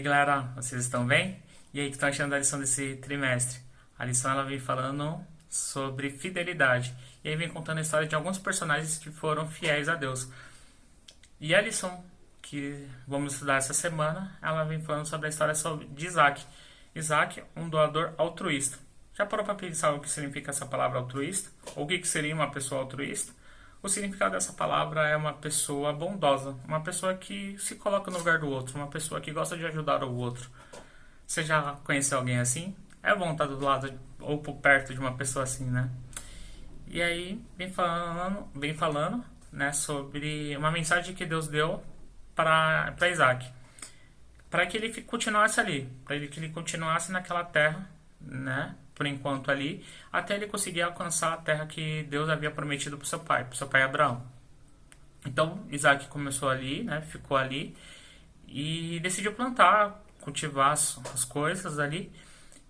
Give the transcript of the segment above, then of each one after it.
galera, vocês estão bem? E aí, o que estão achando da lição desse trimestre? A lição ela vem falando sobre fidelidade. E aí vem contando a história de alguns personagens que foram fiéis a Deus. E a lição que vamos estudar essa semana, ela vem falando sobre a história de Isaac. Isaac, um doador altruísta. Já parou para pensar o que significa essa palavra altruísta? Ou o que seria uma pessoa altruísta? O significado dessa palavra é uma pessoa bondosa, uma pessoa que se coloca no lugar do outro, uma pessoa que gosta de ajudar o outro. Você já conheceu alguém assim? É bom estar do lado ou por perto de uma pessoa assim, né? E aí vem falando, né, sobre uma mensagem que Deus deu para Isaac, para que ele continuasse ali, para que ele continuasse naquela terra, né? Por enquanto ali, até ele conseguir alcançar a terra que Deus havia prometido para seu pai Abraão. Então Isaac começou ali, né? Ficou ali e decidiu plantar, cultivar as coisas ali.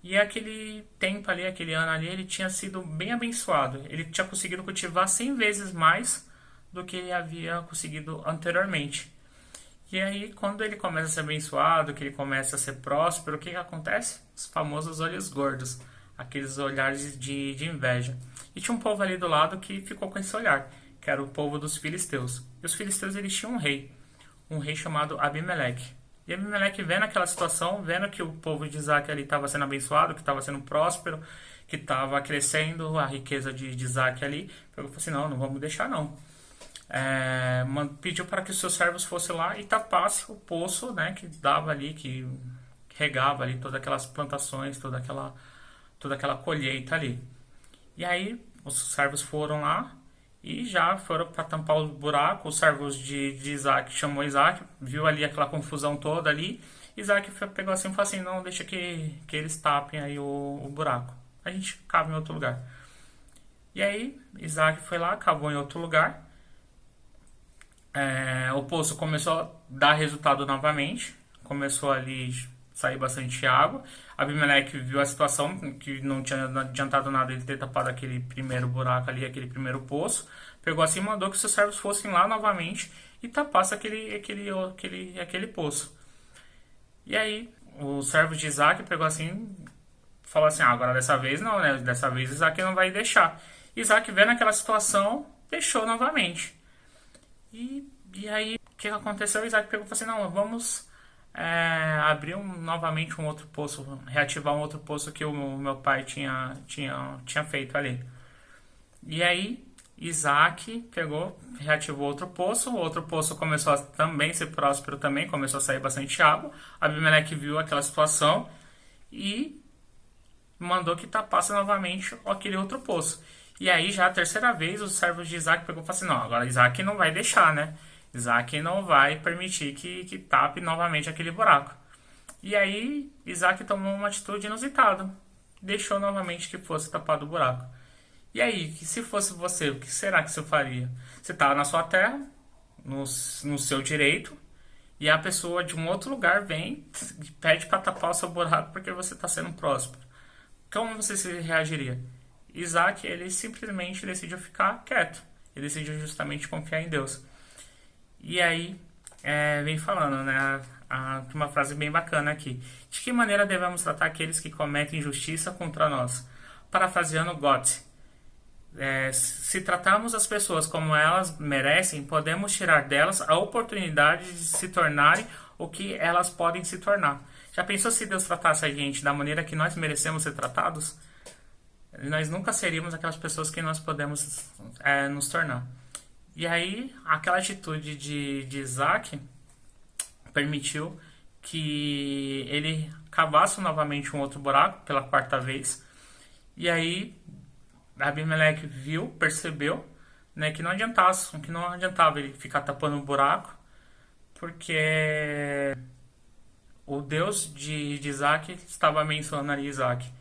E aquele tempo ali, aquele ano ali, ele tinha sido bem abençoado. Ele tinha conseguido cultivar 100 vezes mais do que ele havia conseguido anteriormente. E aí, quando ele começa a ser abençoado, que ele começa a ser próspero, o que acontece? Os famosos olhos gordos, aqueles olhares de inveja. E tinha um povo ali do lado que ficou com esse olhar, que era o povo dos filisteus. E os filisteus, eles tinham um rei chamado Abimeleque. E Abimeleque vendo aquela situação, vendo que o povo de Isaac ali estava sendo abençoado, que estava sendo próspero, que estava crescendo a riqueza de Isaac ali, falou assim, não vamos deixar não. Pediu para que os seus servos fossem lá e tapassem o poço, né, que dava ali, que regava ali todas aquelas plantações, toda aquela colheita ali. E aí os servos foram lá e já foram para tampar o buraco. Os servos de Isaac chamou Isaac, viu ali aquela confusão toda ali. Isaac pegou assim e falou assim, não, deixa que eles tapem aí o buraco. A gente cava em outro lugar. E aí Isaac foi lá, cavou em outro lugar. O poço começou a dar resultado novamente, começou ali sair bastante água. Abimeleque viu a situação, que não tinha adiantado nada ele ter tapado aquele primeiro buraco ali, aquele primeiro poço. Pegou assim e mandou que seus servos fossem lá novamente e tapassem aquele poço. E aí, os servos de Isaac pegou assim, falou assim, agora dessa vez não, né? Dessa vez Isaac não vai deixar. Isaac vendo aquela situação, deixou novamente. E aí, o que aconteceu? O Isaac pegou e falou assim, não, vamos abrir novamente um outro poço, reativar um outro poço que o meu pai tinha feito ali. E aí, Isaac pegou, reativou o outro poço começou a também ser próspero também, começou a sair bastante água. Abimeleque viu aquela situação e mandou que tapasse novamente aquele outro poço. E aí, já a terceira vez, os servos de Isaac pegou e falou assim, não, agora Isaac não vai deixar, né? Isaac não vai permitir que tape novamente aquele buraco. E aí, Isaac tomou uma atitude inusitada. Deixou novamente que fosse tapado o buraco. E aí, se fosse você, o que será que você faria? Você está na sua terra, no seu direito, e a pessoa de um outro lugar vem e pede para tapar o seu buraco porque você está sendo próspero. Como você se reagiria? Isaac, ele simplesmente decidiu ficar quieto. Ele decidiu justamente confiar em Deus. E aí, vem falando, né, uma frase bem bacana aqui. De que maneira devemos tratar aqueles que cometem injustiça contra nós? Parafraseando Goethe. Se tratarmos as pessoas como elas merecem, podemos tirar delas a oportunidade de se tornarem o que elas podem se tornar. Já pensou se Deus tratasse a gente da maneira que nós merecemos ser tratados? Nós nunca seríamos aquelas pessoas que nós podemos nos tornar. E aí, aquela atitude de Isaac permitiu que ele cavasse novamente um outro buraco pela quarta vez. E aí, Abimeleque viu, percebeu, né, que não adiantava ele ficar tapando o buraco, porque o Deus de Isaac estava abençoando ali Isaac.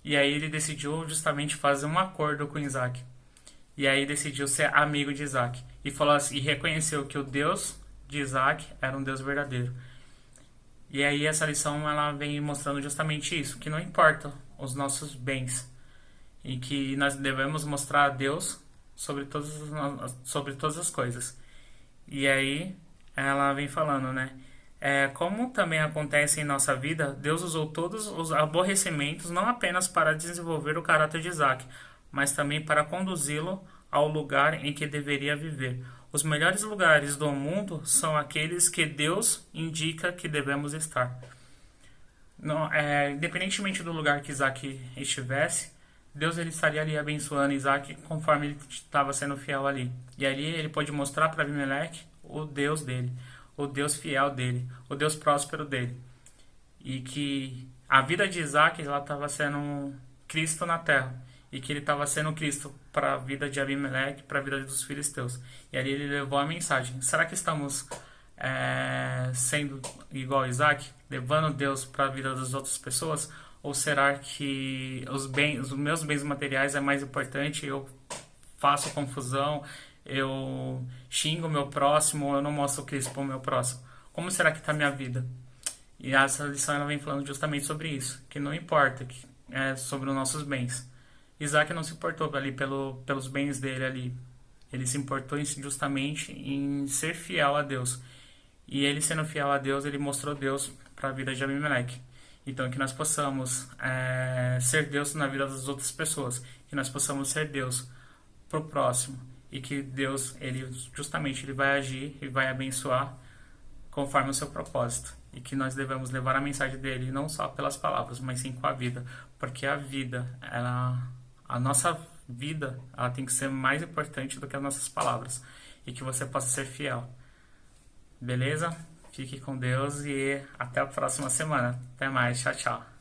E aí ele decidiu justamente fazer um acordo com Isaac. E aí decidiu ser amigo de Isaac. E falou assim, e reconheceu que o Deus de Isaac era um Deus verdadeiro. E aí essa lição ela vem mostrando justamente isso, que não importa os nossos bens. E que nós devemos mostrar a Deus sobre todas as coisas. E aí ela vem falando, né? Como também acontece em nossa vida, Deus usou todos os aborrecimentos não apenas para desenvolver o caráter de Isaac, mas também para conduzi-lo ao lugar em que deveria viver. Os melhores lugares do mundo são aqueles que Deus indica que devemos estar. Não, independentemente do lugar que Isaac estivesse, Deus ele estaria ali abençoando Isaac conforme ele estava sendo fiel ali. E ali ele pode mostrar para Abimeleque o Deus dele, o Deus fiel dele, o Deus próspero dele. E que a vida de Isaac ela estava sendo Cristo na terra. E que ele estava sendo Cristo para a vida de Abimeleque, para a vida dos filisteus. E ali ele levou a mensagem. Será que estamos sendo igual a Isaac, levando Deus para a vida das outras pessoas? Ou será que os meus bens materiais é mais importante? Eu faço confusão, eu xingo o meu próximo, eu não mostro Cristo para o meu próximo. Como será que está a minha vida? E essa lição ela vem falando justamente sobre isso, que não importa, que é sobre os nossos bens. Isaac não se importou ali pelos bens dele ali. Ele se importou justamente em ser fiel a Deus. E ele sendo fiel a Deus, ele mostrou Deus para a vida de Abimeleque. Então, que nós possamos ser Deus na vida das outras pessoas. Que nós possamos ser Deus para o próximo. E que Deus, ele justamente, ele vai agir e vai abençoar conforme o seu propósito. E que nós devemos levar a mensagem dele não só pelas palavras, mas sim com a vida. Porque a vida, a nossa vida, ela tem que ser mais importante do que as nossas palavras. E que você possa ser fiel. Beleza? Fique com Deus e até a próxima semana. Até mais. Tchau, tchau.